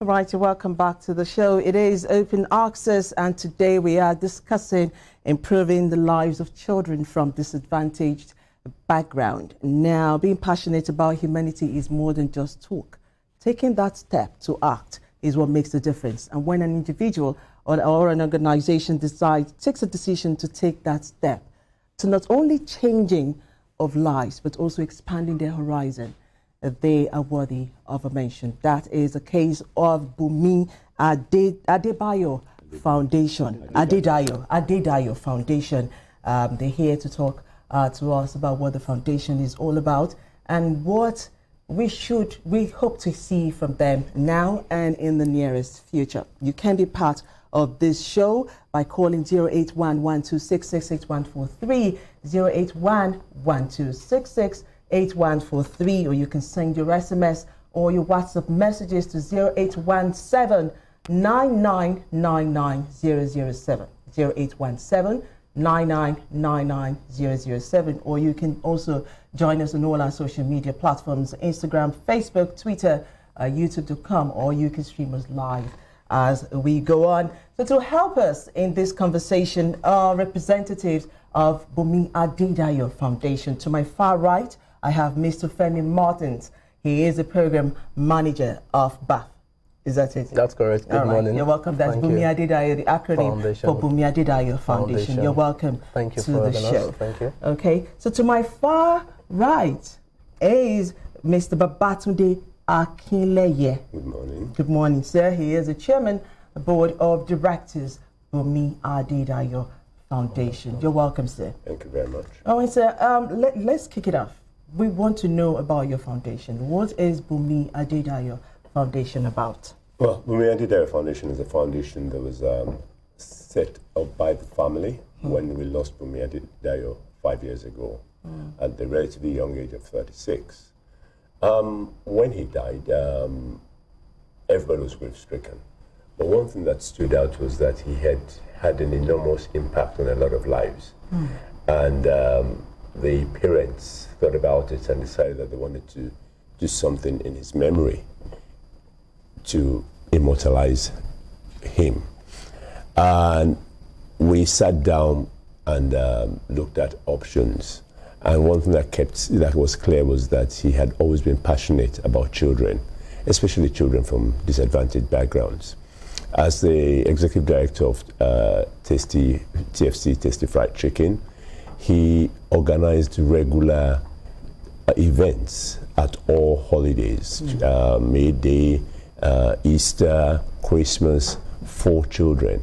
right, you're welcome back to the show. It is Open Access, and today we are discussing improving the lives of children from disadvantaged background. Now, being passionate about humanity is more than just talk. Taking that step to act is what makes the difference. And when an individual or an organization takes a decision to take that step to not only changing of lives, but also expanding their horizon, they are worthy of a mention. That is the case of Bunmi Adedayo Foundation. Adedayo Foundation. They're here to talk to us about what the foundation is all about and what we hope to see from them now and in the nearest future. You can be part of this show by calling 081-1266-8143, 081-1266-8143, or you can send your SMS or your WhatsApp messages to 0817-9999-007, 0817-9999-007, or you can also join us on all our social media platforms, Instagram, Facebook, Twitter, YouTube.com, or you can stream us live as we go on. So to help us in this conversation are representatives of Bunmi Adedayo Foundation. To my far right, I have Mr. Femi Martins. He is the program manager of BAF. Is that it? That's correct. Good morning. You're welcome. That's Bunmi Adedayo, the acronym Foundation. for Bunmi Adedayo Foundation. You're welcome Thank you to for the having show. us. Thank you. Okay, so to my far right is Mr. Babatunde Akinleye. Good morning. Good morning, sir. He is the chairman of the board of directors, Bunmi Adedayo Foundation. You're welcome, sir. Thank you very much. All right, sir. Let's kick it off. We want to know about your foundation. What is Bunmi Adedayo Foundation about? Well, Bunmi Adedayo Foundation is a foundation that was set up by the family when we lost Bunmi Adedayo 5 years ago at the relatively young age of 36. When he died, everybody was grief-stricken. But one thing that stood out was that he had an enormous impact on a lot of lives. And the parents thought about it and decided that they wanted to do something in his memory to immortalize him. And we sat down and looked at options. And one thing that was clear was that he had always been passionate about children, especially children from disadvantaged backgrounds. As the executive director of TFC, Tasty Fried Chicken, he organized regular events at all holidays, May Day, Easter, Christmas, for children.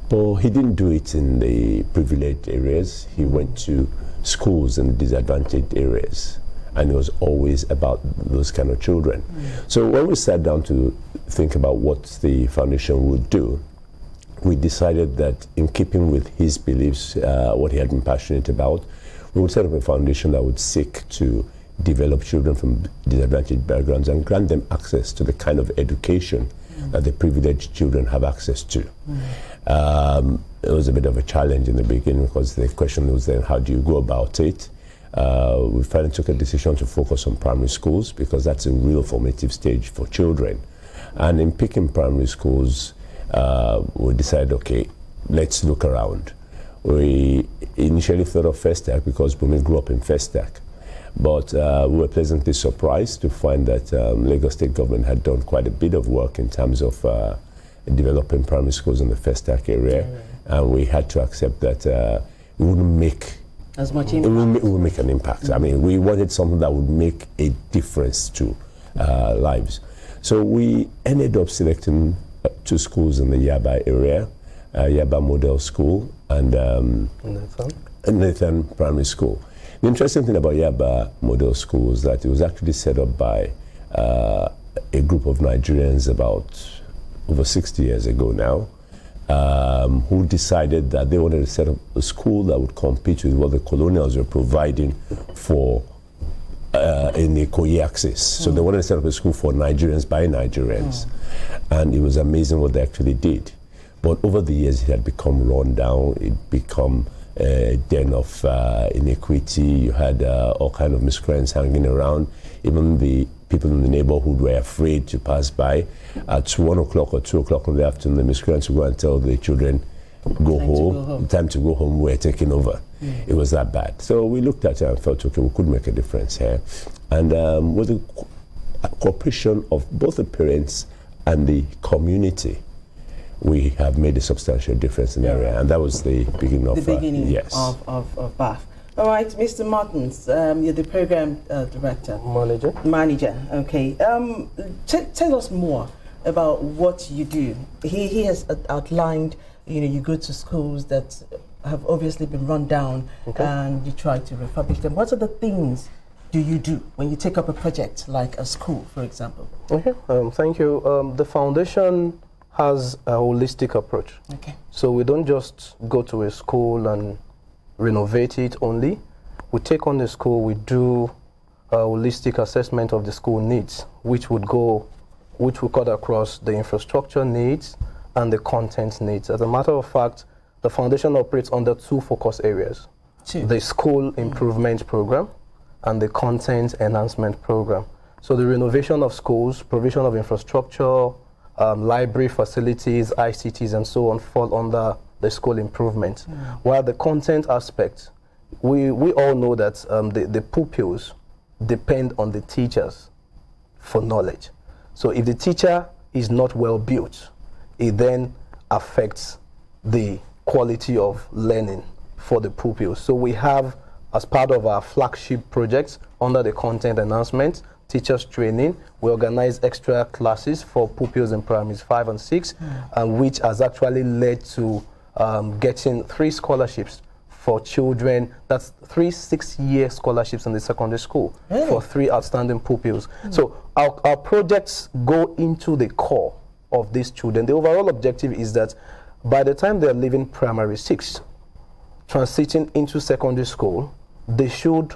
But he didn't do it in the privileged areas. He went to schools in disadvantaged areas, and it was always about those kind of children. So when we sat down to think about what the foundation would do, we decided that in keeping with his beliefs, what he had been passionate about, we would set up a foundation that would seek to develop children from disadvantaged backgrounds and grant them access to the kind of education that the privileged children have access to. It was a bit of a challenge in the beginning because the question was then, how do you go about it? We finally took a decision to focus on primary schools because that's a real formative stage for children. And in picking primary schools, we decided, okay, let's look around. We initially thought of Festac because Bunmi grew up in Festac. But we were pleasantly surprised to find that Lagos State government had done quite a bit of work in terms of developing primary schools in the Festac area. And we had to accept that we wouldn't make as much impact. It would make an impact. I mean, we wanted something that would make a difference to lives. So we ended up selecting 2 schools in the Yaba area, Yaba Model School and Nathan Primary School. The interesting thing about Yaba Model School is that it was actually set up by a group of Nigerians about over 60 years ago now, who decided that they wanted to set up a school that would compete with what the colonials were providing for in the Koyi axis. So they wanted to set up a school for Nigerians by Nigerians. And it was amazing what they actually did. But over the years, it had become run down. It become a den of inequity. You had all kind of miscreants hanging around. Even the people in the neighborhood were afraid to pass by. At 1 o'clock or 2 o'clock in the afternoon, the miscreants would go and tell the children, go home. Time to go home, we're taking over. It was that bad. So we looked at it and felt, okay, we could make a difference here. And with the cooperation of both the parents and the community, we have made a substantial difference in the area. And that was the beginning of yes. of Bath. All right, Mr. Martins, you're the program director. Manager, okay. Tell us more about what you do. He has outlined, you go to schools that have obviously been run down, and you try to refurbish them. What are the things do you do when you take up a project like a school, for example? Okay, thank you. The foundation has a holistic approach. Okay. So we don't just go to a school and renovate it only. We take on the school, we do a holistic assessment of the school needs, which would cut across the infrastructure needs and the content needs. As a matter of fact, the foundation operates under 2 focus areas. The school improvement program and the content enhancement program. So the renovation of schools, provision of infrastructure, library facilities, ICTs and so on fall under the school improvement. While the content aspect, we all know that the pupils depend on the teachers for knowledge. So if the teacher is not well built, it then affects the quality of learning for the pupils. So we have, as part of our flagship projects under the content enhancement, teachers training, we organize extra classes for pupils in primaries 5 and 6, and which has actually led to getting 3 scholarships for children. That's 3 6-year scholarships in the secondary school for 3 outstanding pupils. So our projects go into the core of these children. The overall objective is that by the time they're leaving primary 6, transiting into secondary school, they should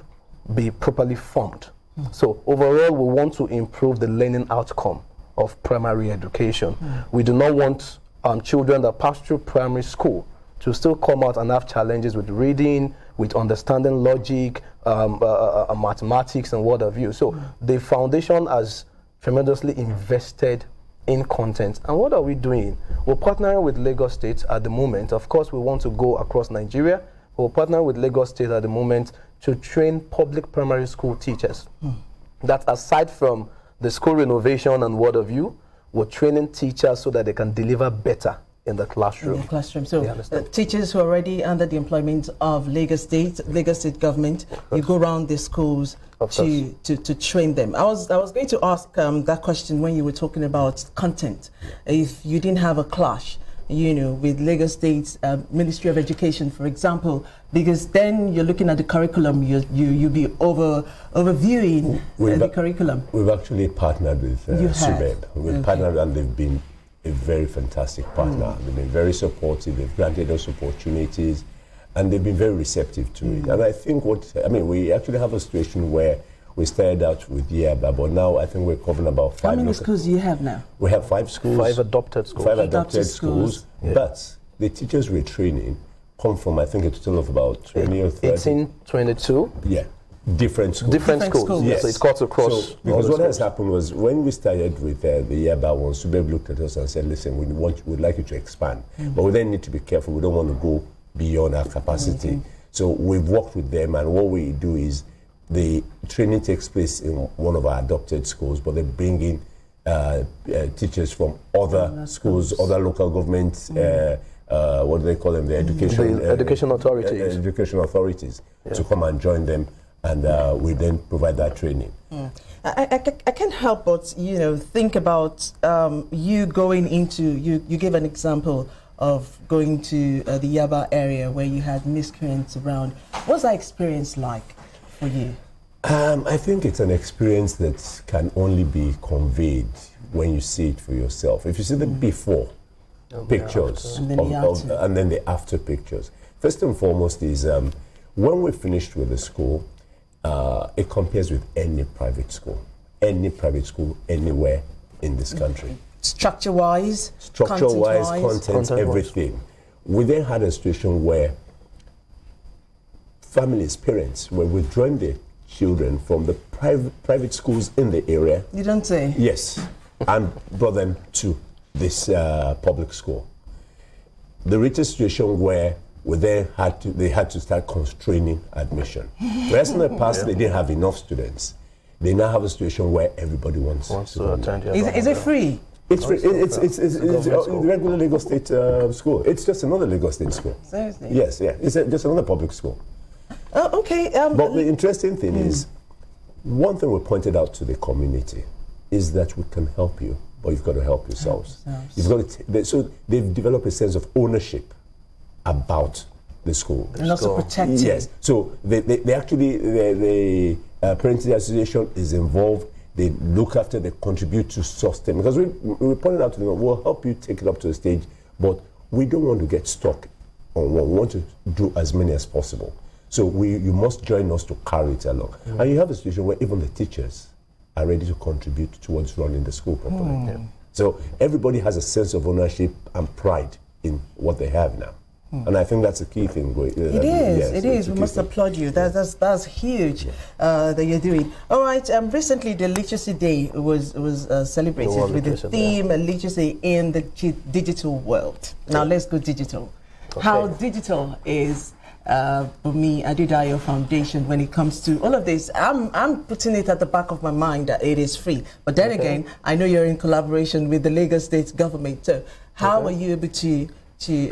be properly formed. So overall, we want to improve the learning outcome of primary education. We do not want children that pass through primary school to still come out and have challenges with reading, with understanding logic, mathematics, and what have you. So the foundation has tremendously invested in content. And what are we doing? We're partnering with Lagos State at the moment. Of course, we want to go across Nigeria. We're partnering with Lagos State at the moment to train public primary school teachers. That aside from the school renovation and what have you, we're training teachers so that they can deliver better in the classroom. In the classroom. So teachers who are already under the employment of Lagos State government, you go around the schools to train them. I was going to ask that question when you were talking about content. If you didn't have a clash, with Lagos State's Ministry of Education, for example, because then you're looking at the curriculum, you'll be overviewing the curriculum. We've actually partnered with SUBEB. We've partnered, and they've been a very fantastic partner. They've been very supportive. They've granted us opportunities, and they've been very receptive to it. And I think we actually have a situation where we started out with Yaba, but now I think we're covering about 5. How many schools do you have now? We have 5 schools. 5 adopted schools. 5 adopted schools. Yeah. But the teachers we're training come from, I think, a total of about 20 or 30. 18, 22. Yeah. Different schools. Different schools. Yes. So it cuts across. So, because what has happened was when we started with the Yaba one, SUBEB looked at us and said, listen, we'd like you to expand. But we then need to be careful. We don't want to go beyond our capacity. So we've worked with them, and what we do is the training takes place in one of our adopted schools, but they bring in teachers from other schools, other local governments, what do they call them? The education authorities. Education authorities to come and join them, and we then provide that training. I can't help but think about you going into you gave an example of going to the Yaba area where you had miscreants around. What's that experience like for you? I think it's an experience that can only be conveyed when you see it for yourself. If you see the before pictures and then the after pictures. First and foremost is when we finished with the school, it compares with any private school anywhere in this country. Structure-wise, content, everything. We then had a situation where families, parents were withdrawing their children from the private schools in the area. You don't say? Yes, and brought them to this public school. The reached a situation where they had to start constraining admission. Whereas in the past they didn't have enough students. They now have a situation where everybody wants to attend. Is it free? It's free. It's a regular Lagos State school. It's just another Lagos State school. Seriously? Yes, yeah. It's just another public school. Oh, okay. But the interesting thing is, one thing we pointed out to the community is that we can help you, but you've got to help yourselves. You've got to so they've developed a sense of ownership about the school. And also protecting. Yes. So they actually, the Parenting Association is involved. They look after, they contribute to sustain. Because we pointed out to them, we'll help you take it up to the stage, but we don't want to get stuck on one. We want to do as many as possible. So you must join us to carry it along. And you have a situation where even the teachers are ready to contribute towards running the school properly. Yeah. So everybody has a sense of ownership and pride in what they have now. And I think that's a key thing. It is. We must applaud you. That's huge that you're doing. All right. Recently, the Literacy Day was celebrated with the theme Literacy in the digital world. Now let's go digital. Okay. How digital is Bunmi Adedayo Foundation when it comes to all of this? I'm putting it at the back of my mind that it is free. But then again, I know you're in collaboration with the Lagos State government. So how are you able to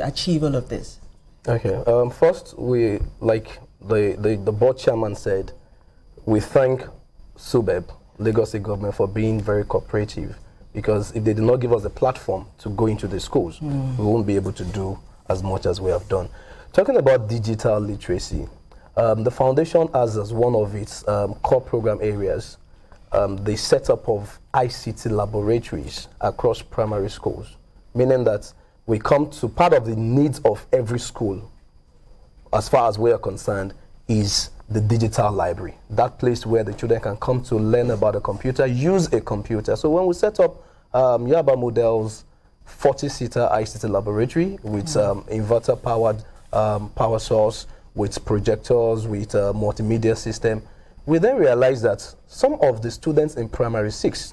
achieve all of this? Okay. First, we, like the board chairman said, we thank SUBEB, Lagos State government, for being very cooperative, because if they did not give us a platform to go into the schools, we won't be able to do as much as we have done. Talking about digital literacy, the foundation has as one of its core program areas the setup of ICT laboratories across primary schools, meaning that we come to part of the needs of every school, as far as we are concerned, is the digital library. That place where the children can come to learn about a computer, use a computer. So when we set up Yaba Model's 40-seater ICT laboratory with inverter-powered power source, with projectors, with a multimedia system, we then realized that some of the students in primary 6,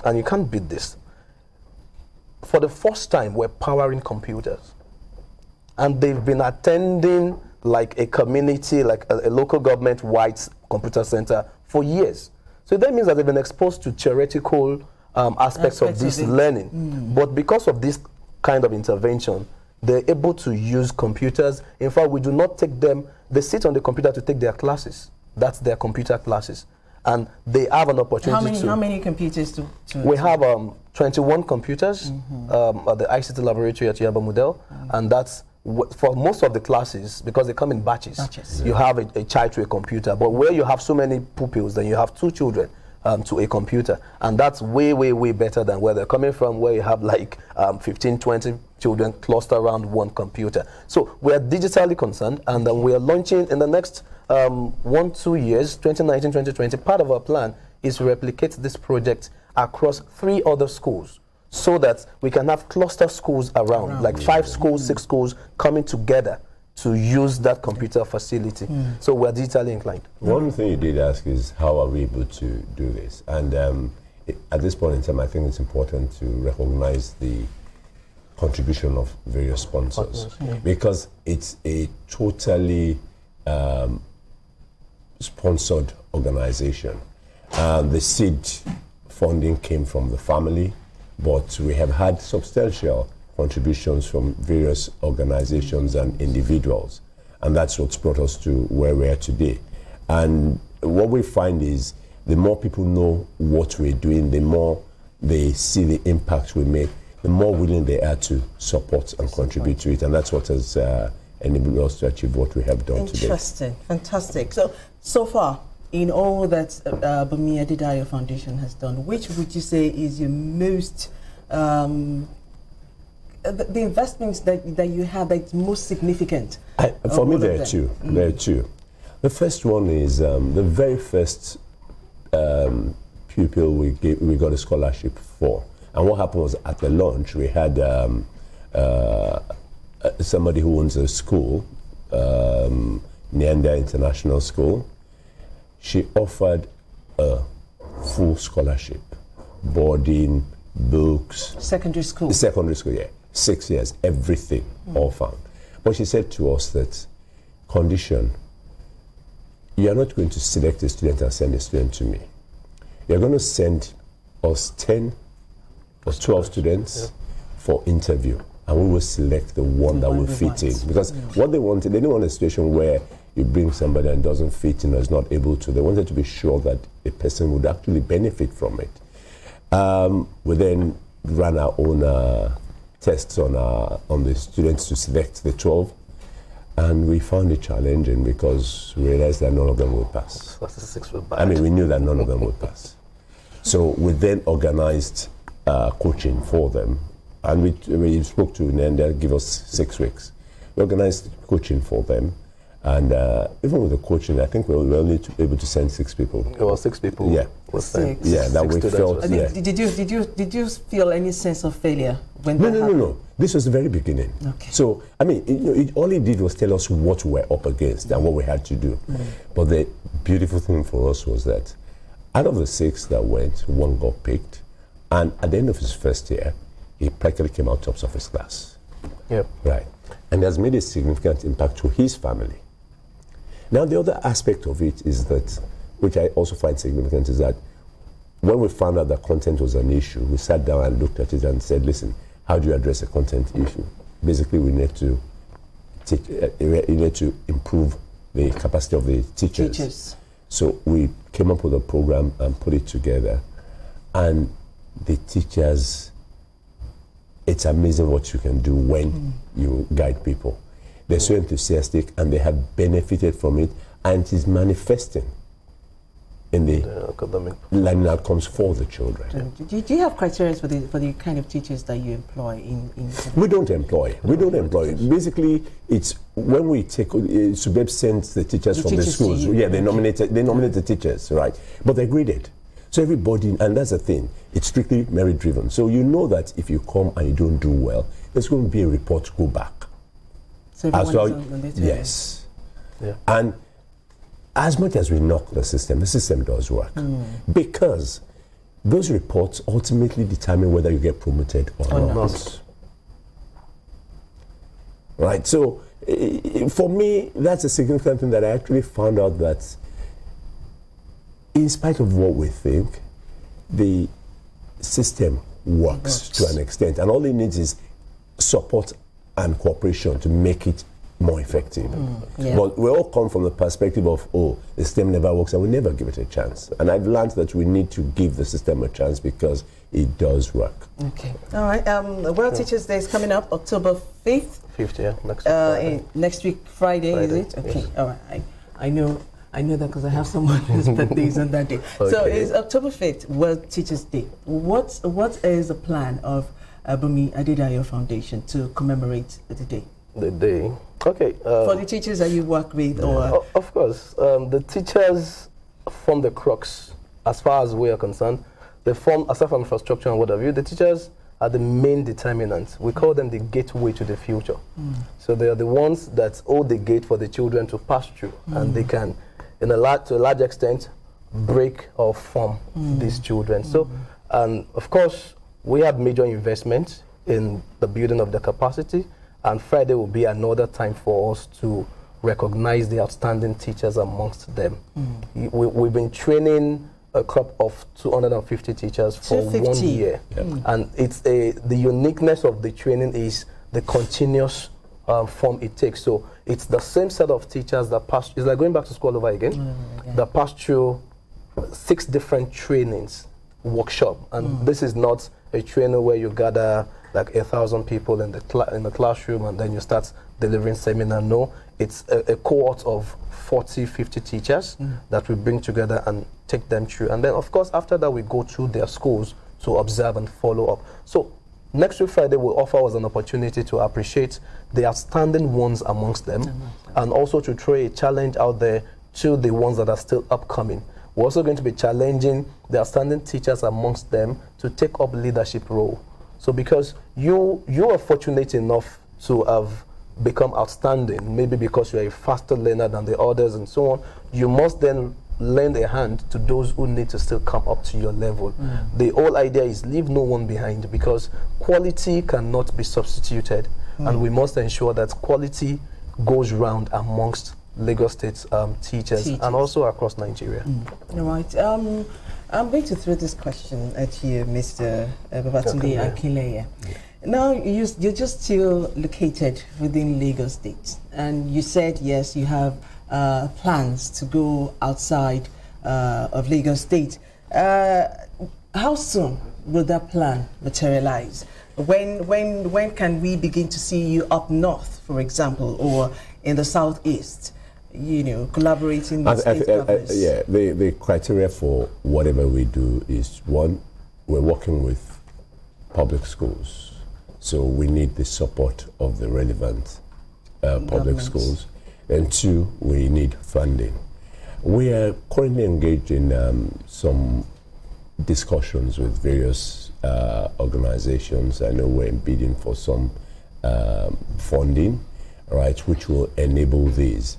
and you can't beat this, for the first time, we're powering computers. And they've been attending like a community, like a local government-wide computer center for years. So that means that they've been exposed to theoretical aspects of this learning. But because of this kind of intervention, they're able to use computers. In fact, we do not take them, they sit on the computer to take their classes. That's their computer classes. And they have an opportunity How many computers we have 21 computers at the ICT laboratory at Yaba Model, and that's for most of the classes, because they come in batches. You have a child to a computer, but where you have so many pupils, then you have 2 children to a computer, and that's way, way, way better than where they're coming from, where you have like 15, 20 children clustered around one computer. So we are digitally concerned, and we are launching in the next 1-2 years, 2019, 2020, part of our plan is to replicate this project across 3 other schools, so that we can have cluster schools around, like 5 schools, 6 schools coming together to use that computer facility. So we're digitally inclined. One thing you did ask is how are we able to do this? And at this point in time, I think it's important to recognize the contribution of various sponsors, because it's a totally sponsored organization. The seed funding came from the family, but we have had substantial contributions from various organizations and individuals, and that's what's brought us to where we are today. And what we find is the more people know what we're doing, the more they see the impact we make, the more willing they are to support and contribute to it, and that's what has enabled us to achieve what we have done today. Interesting, fantastic. So far, in all that Bunmi Adedayo Foundation has done, which would you say is your most the investments that you have that's most significant? For me, there are two. There are two. The first one is the very first pupil we got a scholarship for. And what happened was at the launch, we had somebody who owns a school, Neanda International School. she offered a full scholarship, boarding, books. Secondary school. Secondary school, yeah. 6 years, everything, all found. But she said to us that, condition, you are not going to select a student and send a student to me. You're going to send us 10 or 12 students for interview, and we will select the one that will fit in. Because what they wanted, they didn't want a situation where you bring somebody and doesn't fit in or is not able to. They wanted to be sure that a person would actually benefit from it. We then ran our own tests on the students to select the 12, and we found it challenging because we realized that none of them would pass. I mean, we knew that none of them would pass. So we then organized coaching for them, and we spoke to them, they'll give us 6 weeks. We organized coaching for them, and even with the coaching, I think we were only able to send 6 people. There were 6 people. Yeah. Six. Yeah, that we felt. Yeah. Did you feel any sense of failure when that happened? No. This was the very beginning. Okay. So, I mean, all it did was tell us what we were up against and what we had to do. But the beautiful thing for us was that out of the 6 that went, 1 got picked. And at the end of his first year, he practically came out tops of his class. Yep. Right. And has made a significant impact to his family. Now, the other aspect of it is that, which I also find significant, is that when we found out that content was an issue, we sat down and looked at it and said, listen, how do you address a content issue? Basically, we need to improve the capacity of the teachers. So we came up with a program and put it together. And the teachers, it's amazing what you can do when you guide people. They're so enthusiastic and they have benefited from it, and it is manifesting in the academic learning outcomes for the children. Do you have criteria for the kind of teachers that you employ in We don't employ. Basically, it's when we take Subeb sends the teachers from the schools. Yeah, they nominate the teachers, right? But they're graded. So everybody, and that's the thing, it's strictly merit driven. So you know that if you come and you don't do well, there's going to be a report to go back. So everyone is on this. Yes. Yeah. And as much as we knock the system does work. Because those reports ultimately determine whether you get promoted or not. Right, so for me, that's a significant thing that I actually found out that in spite of what we think, the system works to an extent, and all it needs is support and cooperation to make it more effective. But we all come from the perspective of, the system never works, and we never give it a chance. And I've learned that we need to give the system a chance because it does work. Okay. All right. World Teachers Day is coming up October 5th. 5th, yeah. Next week, Friday, is it? Okay. Yes. All right. I know that because I have someone whose birthday is on that day. Okay. So it's October 5th, World Teachers Day. What is the plan of Bunmi Adedayo Foundation to commemorate the day? The day. Okay. For the teachers that you work with, or of course, the teachers form the crux, as far as we are concerned. They form, aside from infrastructure and what have you, the teachers are the main determinants. We call them the gateway to the future. So they are the ones that hold the gate for the children to pass through, and they can, to a large extent, break or form these children. So, and of course, we have major investment in the building of the capacity, and Friday will be another time for us to recognize the outstanding teachers amongst them. We've been training a crop of 250 teachers for 1 year. And it's the uniqueness of the training is the continuous form it takes. So it's the same set of teachers that pass, it's like going back to school over again, that pass through 6 different trainings, workshop. And this is not a training where you gather like 1,000 people in the classroom and then you start delivering seminar. No, it's a cohort of 40, 50 teachers that we bring together and take them through. And then, of course, after that, we go through their schools to observe and follow up. So next week, Friday, will offer us an opportunity to appreciate the outstanding ones amongst them and also to throw a challenge out there to the ones that are still upcoming. We're also going to be challenging the outstanding teachers amongst them to take up leadership role. So because you are fortunate enough to have become outstanding, maybe because you're a faster learner than the others and so on, you must then lend a hand to those who need to still come up to your level. The whole idea is leave no one behind, because quality cannot be substituted, and we must ensure that quality goes round amongst Lagos State teachers and also across Nigeria. All right. I'm going to throw this question at you, Mr. Babatunde Akinleye. Now, you're just still located within Lagos State, and you said, yes, you have plans to go outside of Lagos State. How soon will that plan materialize? When can we begin to see you up north, for example, or in the southeast, collaborating with state governments? The criteria for whatever we do is, one, we're working with public schools. So we need the support of the relevant public schools. And two, we need funding. We are currently engaged in some discussions with various organizations. I know we're bidding for some funding, right, which will enable these.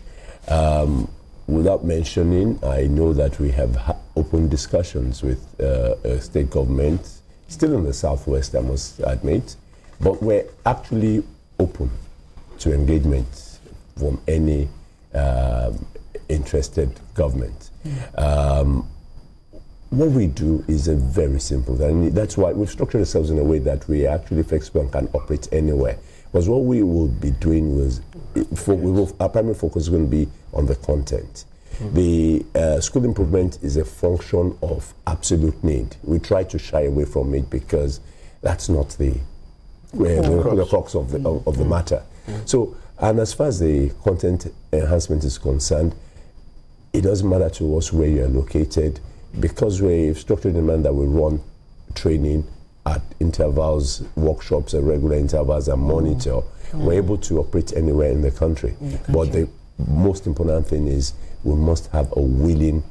Without mentioning, I know that we have open discussions with state government, still in the southwest, I must admit, but we're actually open to engagement from any interested government. What we do is a very simple, and that's why we've structured ourselves in a way that we are actually flexible and can operate anywhere. Because what we will be doing was, our primary focus is going to be on the content. The school improvement is a function of absolute need. We try to shy away from it because that's not the crux of the matter. So, and as far as the content enhancement is concerned, it doesn't matter to us where you are located, because we've structured in a manner that we run training at intervals, workshops at regular intervals, and monitor. We're able to operate anywhere in the country. But the most important thing is we must have a willing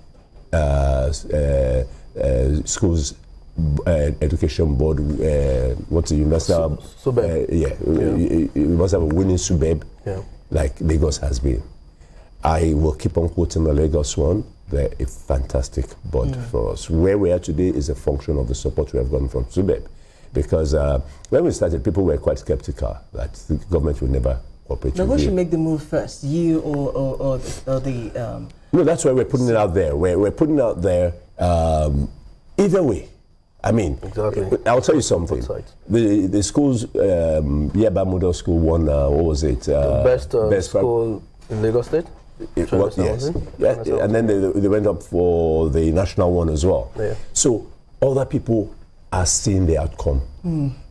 schools education board. What's the universal? We must have a willing SUBEB, like Lagos has been. I will keep on quoting the Lagos one. They're a fantastic board for us. Where we are today is a function of the support we have gotten from SUBEB. Because when we started, people were quite skeptical that the government would never cooperate. Now, who should make the move first, you or the? No, that's why we're putting it out there. We're putting it out there either way. I mean, I'll tell you something. The schools, Yaba Model School won, what was it? The best school in Lagos State? Yes. And then they went up for the national one as well. So other people are seeing the outcome,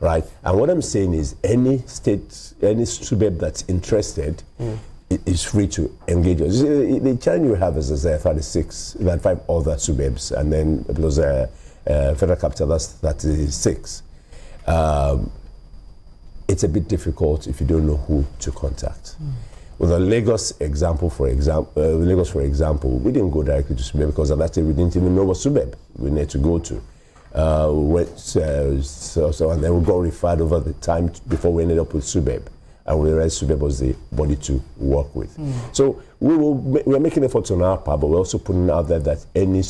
right? And what I'm saying is any SUBEB that's interested is free to engage us. The challenge you have is there are 36, there are 5 other SUBEBs, and then plus federal capital, that's 36. It's a bit difficult if you don't know who to contact. With the Lagos example, for example, we didn't go directly to SUBEB because at that time we didn't even know what SUBEB we need to go to. And then we got referred over the time before we ended up with SUBEB, and we realized SUBEB was the body to work with. So we're making efforts on our part, but we're also putting out there that any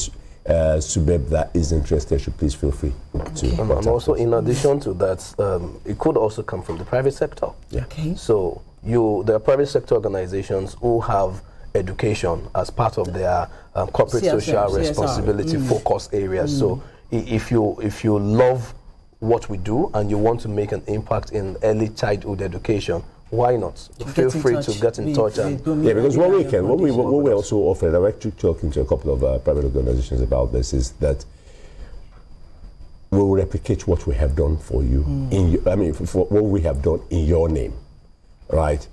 SUBEB that is interested should please feel free to contact and also, us. in addition to that, it could also come from the private sector. So there are private sector organizations who have education as part of their corporate social responsibility focus areas. So if you love what we do and you want to make an impact in early childhood education, why not? Feel free to get in touch. Because what we also offer, and I'm actually talking to a couple of private organizations about this, is that we will replicate what we have done for you. For what we have done in your name, right?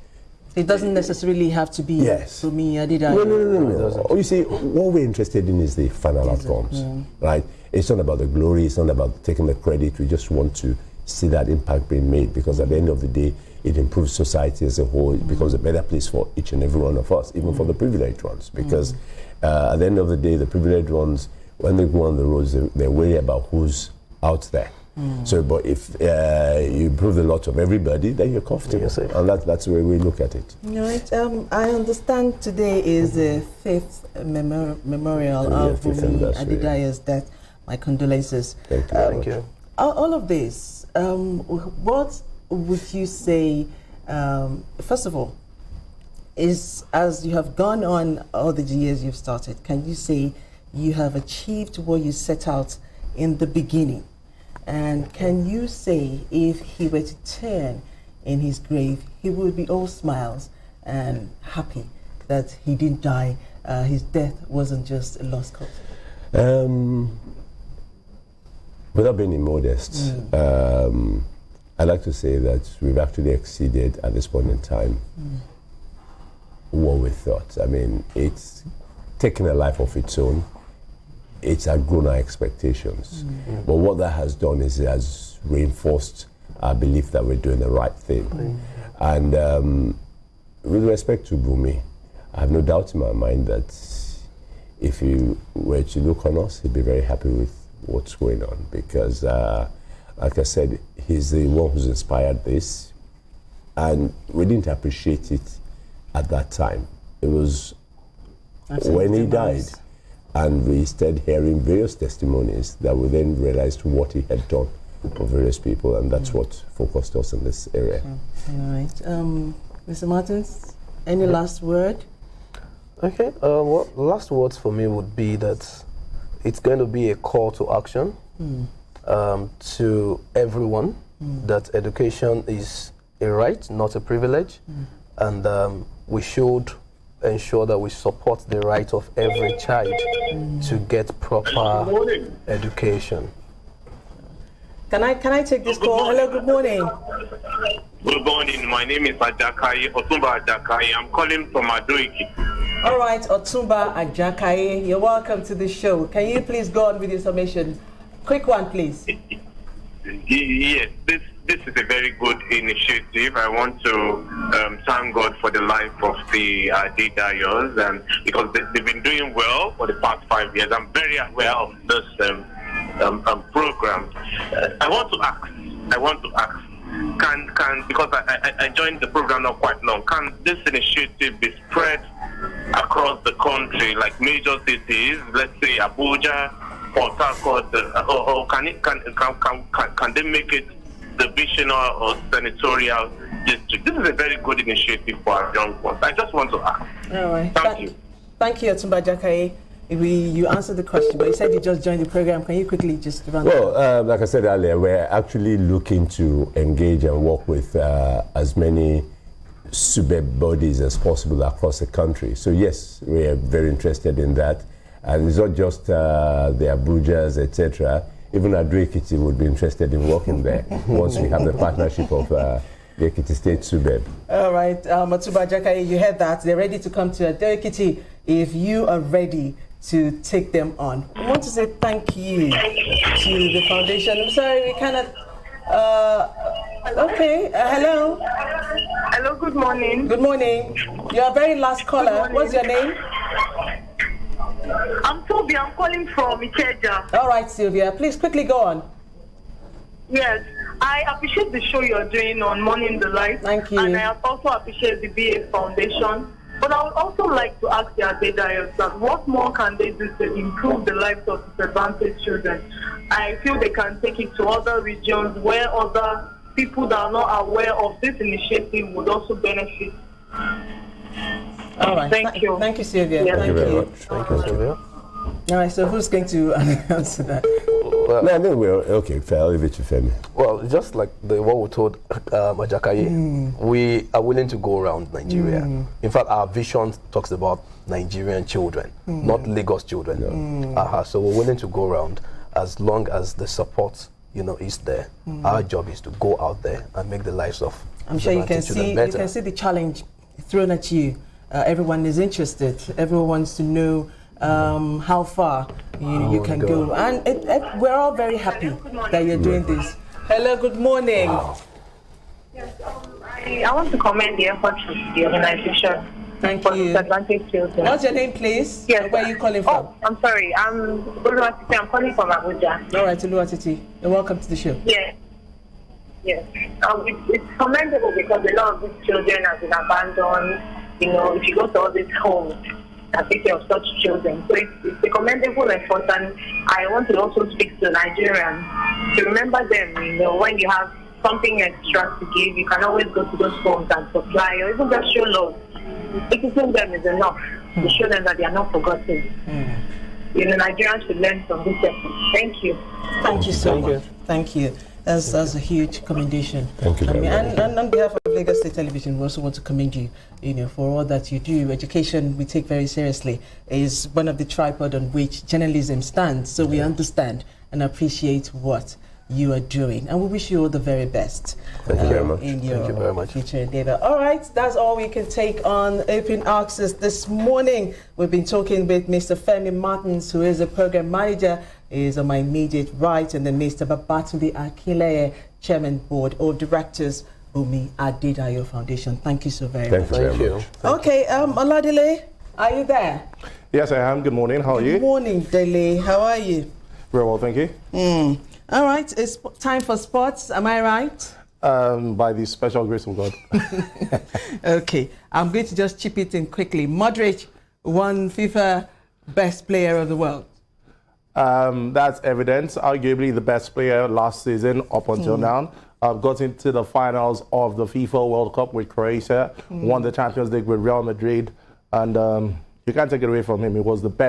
It doesn't necessarily have to be Bunmi Adedayo. No. You see, what we're interested in is the final outcomes, right? It's not about the glory, it's not about taking the credit. We just want to see that impact being made, because at the end of the day, it improves society as a whole. It becomes a better place for each and every one of us, even for the privileged ones. Because at the end of the day, the privileged ones, when they go on the roads, they're worried about who's out there. So, but if you improve the lot of everybody, then you're comfortable. Yes, sir. And that's the way we look at it. Right. I understand today is the 5th memorial of fifth Bunmi anniversary. Adedayo's death. My condolences. Thank you. Thank you. All of this, what would you say, first of all, is as you have gone on all the years you've started, can you say you have achieved what you set out in the beginning? And can you say if he were to turn in his grave, he would be all smiles and happy that he didn't die, his death wasn't just a lost cause? Without being immodest, I'd like to say that we've actually exceeded at this point in time what we thought. I mean, it's taken a life of its own. It's outgrown our expectations. But what that has done is it has reinforced our belief that we're doing the right thing. And with respect to Bunmi, I have no doubt in my mind that if you were to look on us, he'd be very happy with what's going on, because like I said, he's the one who's inspired this, and we didn't appreciate it at that time. It was when he died and we started hearing various testimonies that we then realized what he had done for various people, and that's what focused us in this area. All right. Mr. Martins, any last word? Okay. Well, last words for me would be that it's going to be a call to action to everyone that education is a right, not a privilege, and we should ensure that we support the right of every child to get proper education. Can I take this call? Hello, good morning. Good morning. My name is Ajakai, Otumba Ajakai. I'm calling from Adoiki. All right, Otumba Ajakai, you're welcome to the show. Can you please go on with your summation? Quick one, please. Yes, this is a very good initiative. I want to thank God for the life of the Adedayos, because they've been doing well for the past 5 years. I'm very aware of this program. I want to ask, can because I joined the program not quite long, can this initiative be spread across the country, like major cities, let's say Abuja, Port Harcourt, or can they make it divisional or senatorial district? This is a very good initiative for our young ones. I just want to ask. All right. Thank you. Thank you, Otumba Ajakai. You answered the question, but you said you just joined the program. Can you quickly just run? Well, like I said earlier, we're actually looking to engage and work with as many SUBEB bodies as possible across the country. So yes, we are very interested in that. And it's not just the Abujas, etc. Even Adrekiti would be interested in working there once we have the partnership of the Ekiti State SUBEB. All right, Otumba Ajakai, you heard that. They're ready to come to Adrekiti if you are ready to take them on. I want to say thank you to the foundation. I'm sorry, we cannot. Okay, hello. Hello, good morning. Good morning. You're a very last caller. What's your name? I'm Toby. I'm calling from Ikeja. All right, Sylvia. Please quickly go on. Yes, I appreciate the show you're doing on Morning the Light. Thank you. And I also appreciate the BA Foundation. But I would also like to ask the Adedayos that what more can they do to improve the lives of disadvantaged children? I feel they can take it to other regions where other people that are not aware of this initiative would also benefit. All right. Thank you. Thank you, Sylvia. Yeah. Thank you very much. Thank you, Sylvia. All right, so who's going to answer that? Well, No, I think we're okay. I'll leave it to Femi. well, just like what we told Ajakai, we are willing to go around Nigeria. In fact, our vision talks about Nigerian children, not Lagos children. So we're willing to go around as long as the support, is there. Our job is to go out there and make the lives of I'm sure you can disadvantaged children see better. you can see the challenge thrown at you. Everyone is interested. Everyone wants to know how far you can go. And we're all very happy that you're doing this. Hello, good morning. Yes, I want to commend the efforts of the organization. Thank for you. disadvantaged children. What's your name, please? Yes. And where are you calling from? Oh, I'm sorry. I'm calling from Abuja. All right, Oluwatiti. You're welcome to the show. Yes. Yes. It's commendable because a lot of these children have been abandoned. You know, if you go to all these homes and take care of such children. So it's a commendable effort, and I want to also speak to Nigerians to remember them. You know, when you have something extra to give, you can always go to those homes and supply, or even just show love. Visiting them is enough to show them that they are not forgotten. You know, Nigerians should learn from this effort. Thank you. Thank you so much. Thank you. That's a huge commendation. Thank you very much. And on behalf of Lagos State Television, we also want to commend you, you know, for all that you do. Education we take very seriously. Is one of the tripod on which journalism stands. So we understand and appreciate what you are doing, and we wish you all the very best. Thank you very much. In your Thank you very much. future endeavor. All right, that's all we can take on Open Access this morning. We've been talking with Mr. Femi Martins, who is a program manager, is on my immediate right, and then Mr. Babatunde Akinleye, Chairman Board of Directors, Bunmi Adedayo Foundation. Thank you so very much. Thank you. Okay, Oladile, are you there? Yes, I am. Good morning. How are you? Good morning, Dele. How are you? Very well, thank you. All right, it's time for sports. Am I right? By the special grace of God. Okay, I'm going to just chip it in quickly. Modric won FIFA Best Player of the World. That's evident. Arguably the best player last season up until now. Got into the finals of the FIFA World Cup with Croatia. Won the Champions League with Real Madrid. And you can't take it away from him. He was the best.